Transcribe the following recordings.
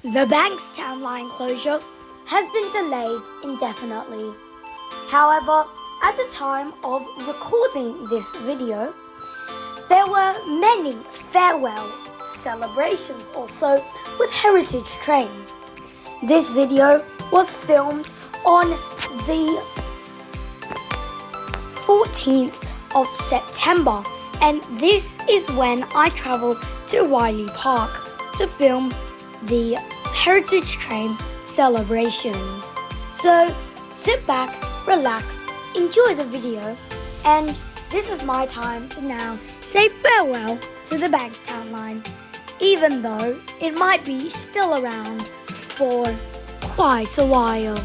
The Bankstown Line closure has been delayed indefinitely. However, at the time of recording this video, there were many farewell celebrations also with heritage trains. This video was filmed on the 14th of September, and this is when I travelled to Wiley Park to film the heritage train celebrations. So sit back, relax, enjoy the video, and this is my time to now say farewell to the Bankstown Line, even though it might be still around for quite a while.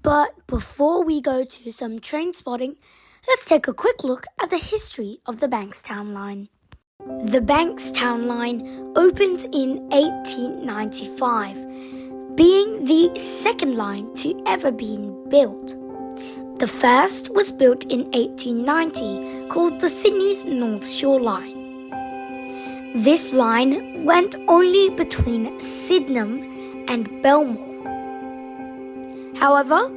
But before we go to some train spotting, let's take a quick look at the history of the Bankstown Line. The Bankstown Line opened in 1895, being the second line to ever be built. The first was built in 1890, called the Sydney's North Shore Line. This line went only between Sydenham and Belmore. However,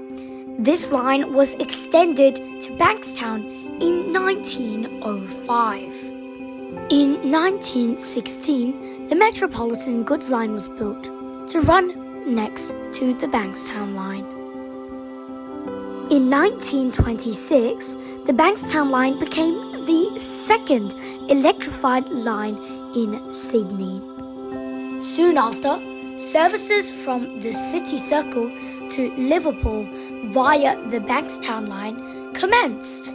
this line was extended to Bankstown in 1905. In 1916, the Metropolitan Goods Line was built to run next to the Bankstown Line. In 1926, the Bankstown Line became the second electrified line in Sydney. Soon after, services from the City Circle to Liverpool via the Bankstown Line commenced,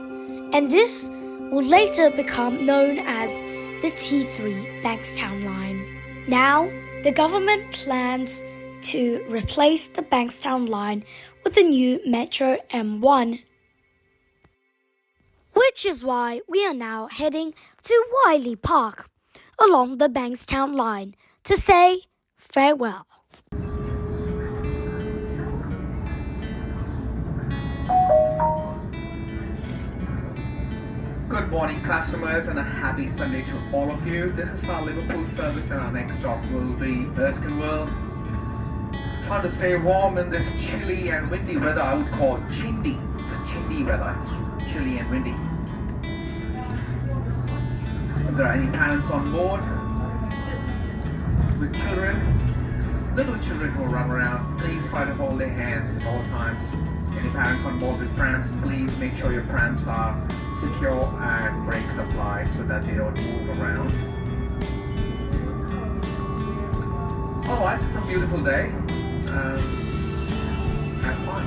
and this will later become known as the T3 Bankstown Line. Now, the government plans to replace the Bankstown Line with the new Metro M1, which is why we are now heading to Wiley Park along the Bankstown Line to say farewell. Good morning, customers, and a happy Sunday to all of you. This is our Liverpool service, and our next stop will be Erskineville. Trying to stay warm in this chilly and windy weather. I would call chindi. It's a chindi weather. It's chilly and windy. If there are any parents on board with children, little children who run around, please try to hold their hands at all times. Any parents on board with prams, please make sure your prams are secure and brakes applied so that they don't move around. Otherwise, it's a beautiful day. Have fun.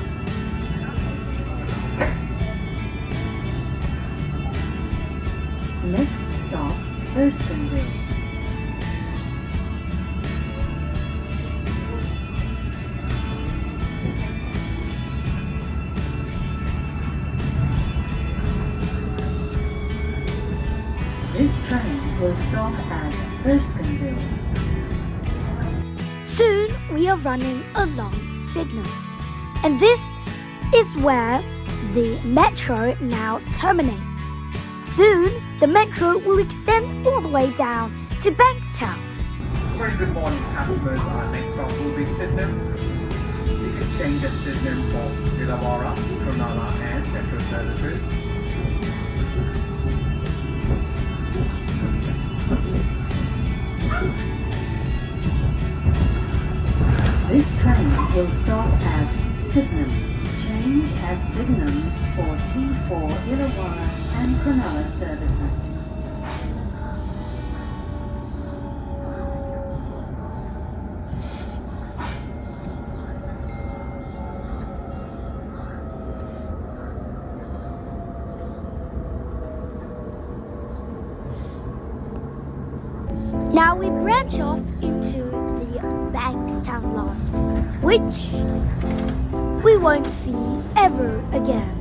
Next stop, Erskineville. This train will stop at Erskineville. Soon we are running along Sydenham, and this is where the Metro now terminates. Soon the Metro will extend all the way down to Bankstown. Very good morning, customers. Our next stop will be Sydenham. You can change at Sydenham for Illawarra, Cronulla and Metro services. This train will stop at Sydenham. Change at Sydenham for T4 Illawarra and Cronulla services. Now we branch off into the Bankstown Line, which we won't see ever again.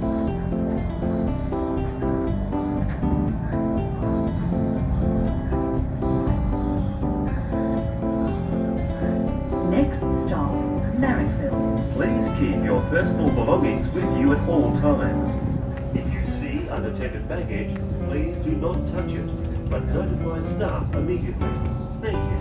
Next stop, Merrickville. Please keep your personal belongings with you at all times. If you see unattended baggage, please do not touch it, but notify staff immediately. Thank you.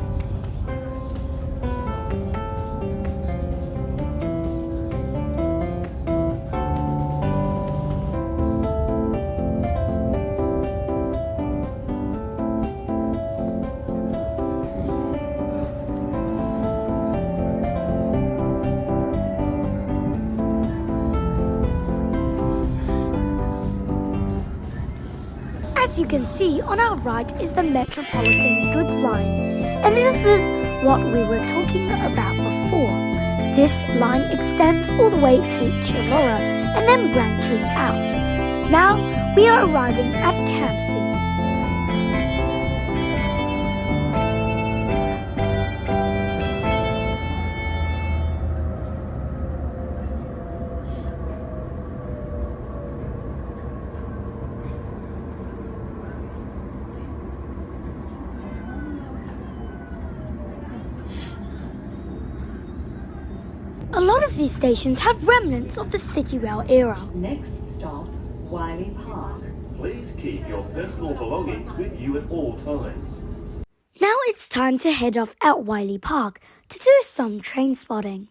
As you can see, on our right is the Metropolitan Goods Line, and this is what we were talking about before. This line extends all the way to Chilora and then branches out. Now we are arriving at Campsie. A lot of these stations have remnants of the City Rail era. Next stop, Wiley Park. Please keep your personal belongings with you at all times. Now it's time to head off at Wiley Park to do some train spotting.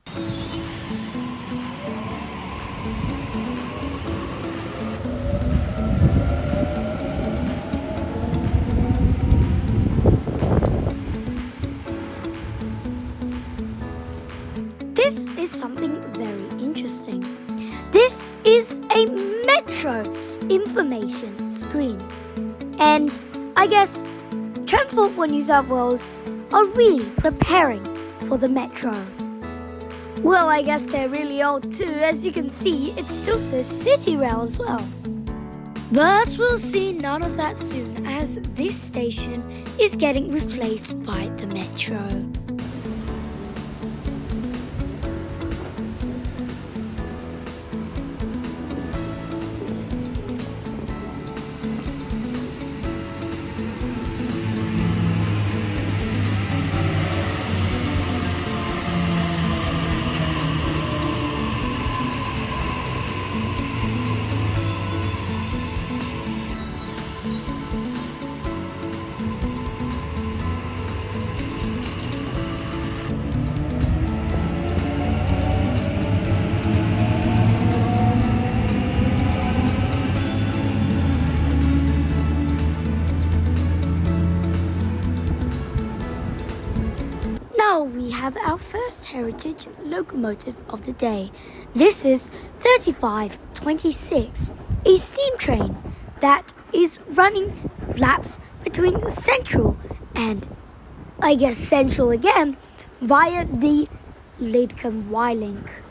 This is something very interesting. This is a metro information screen. And I guess Transport for New South Wales are really preparing for the metro. Well, I guess they're really old too. As you can see, it still says City Rail as well. But we'll see none of that soon, as this station is getting replaced by the metro. Now we have our first heritage locomotive of the day. This is 3526, a steam train that is running laps between Central and, I guess, Central again via the Lidcombe Y link.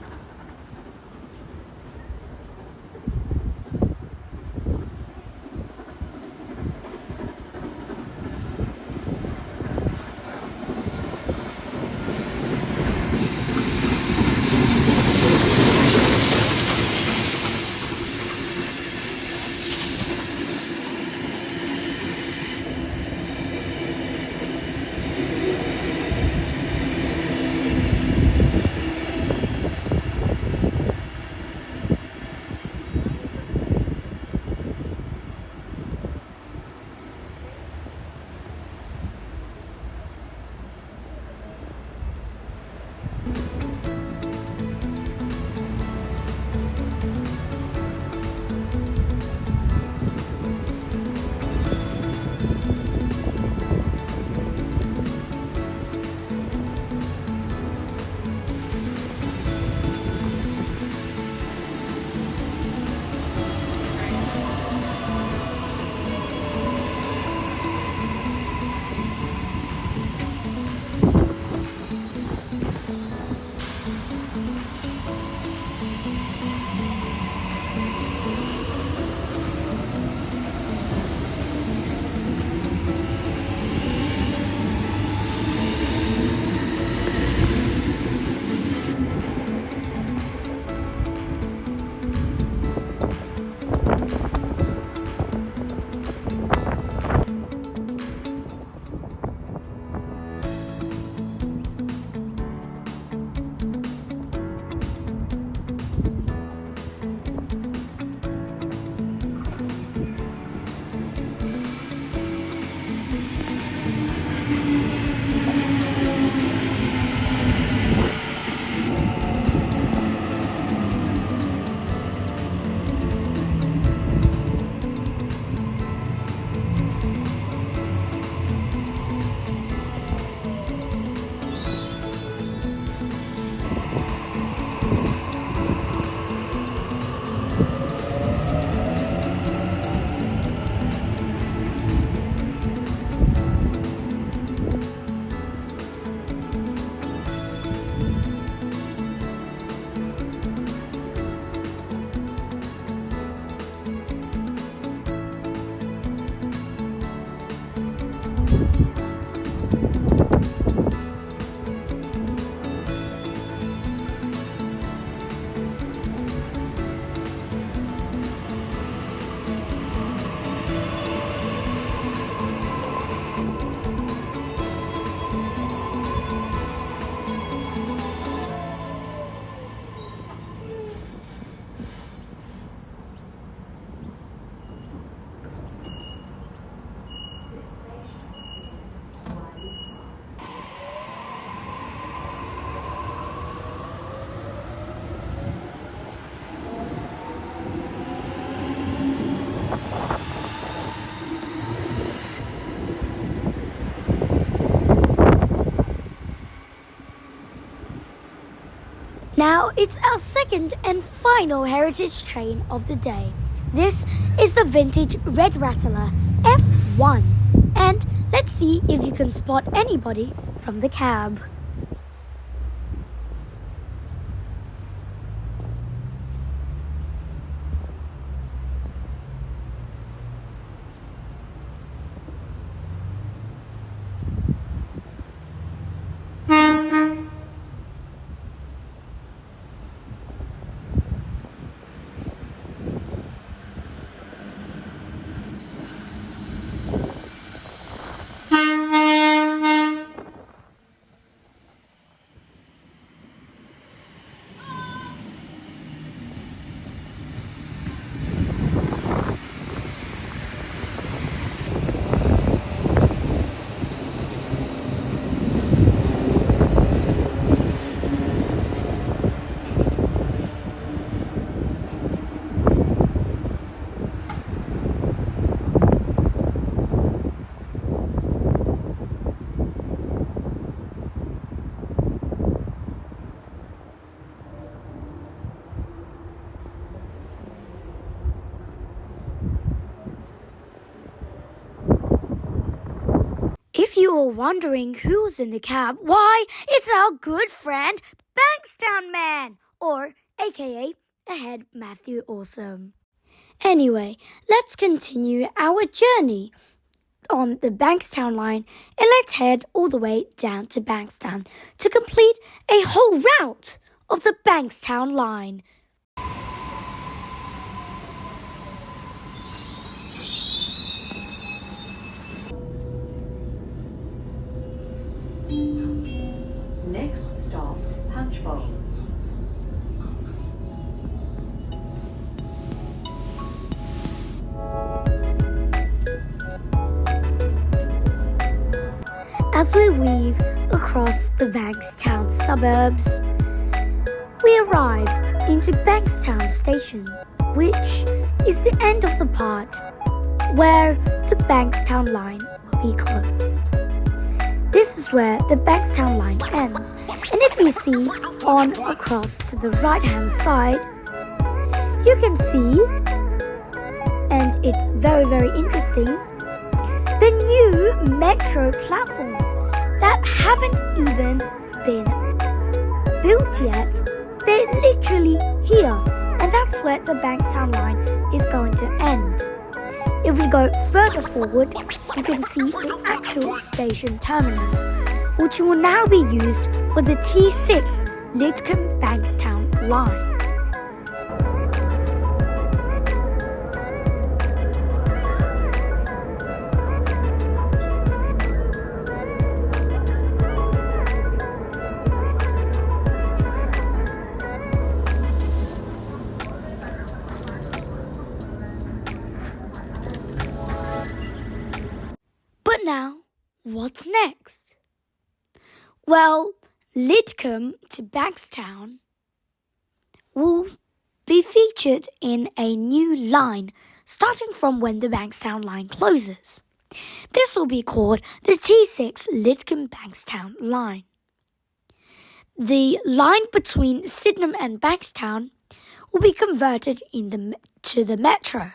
Now it's our second and final heritage train of the day. This is the vintage Red Rattler F1, and let's see if you can spot anybody from the cab. If you were wondering who was in the cab, why, it's our good friend Bankstown Man, or aka Ahead Matthew Awesome. Anyway, let's continue our journey on the Bankstown Line and let's head all the way down to Bankstown to complete a whole route of the Bankstown Line. Next stop, Punchbowl. As we weave across the Bankstown suburbs, we arrive into Bankstown Station, which is the end of the part where the Bankstown Line will be closed. This is where the Bankstown Line ends, and if you see on across to the right hand side, you can see, and it's very, very interesting, the new metro platforms that haven't even been built yet. They're literally here, and that's where the Bankstown Line is going to end. If we go further forward, you can see the actual station terminus, which will now be used for the T6 Lidcombe Bankstown line. But now, what's next? Well, Lidcombe to Bankstown will be featured in a new line starting from when the Bankstown Line closes. This will be called the T6 Lidcombe Bankstown Line. The line between Sydenham and Bankstown will be converted to the metro.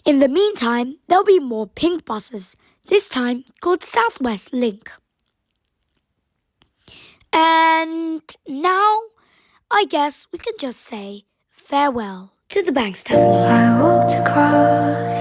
In the meantime, there'll be more pink buses, this time called Southwest Link. And now, I guess we can just say farewell to the Bankstown Line. I walked across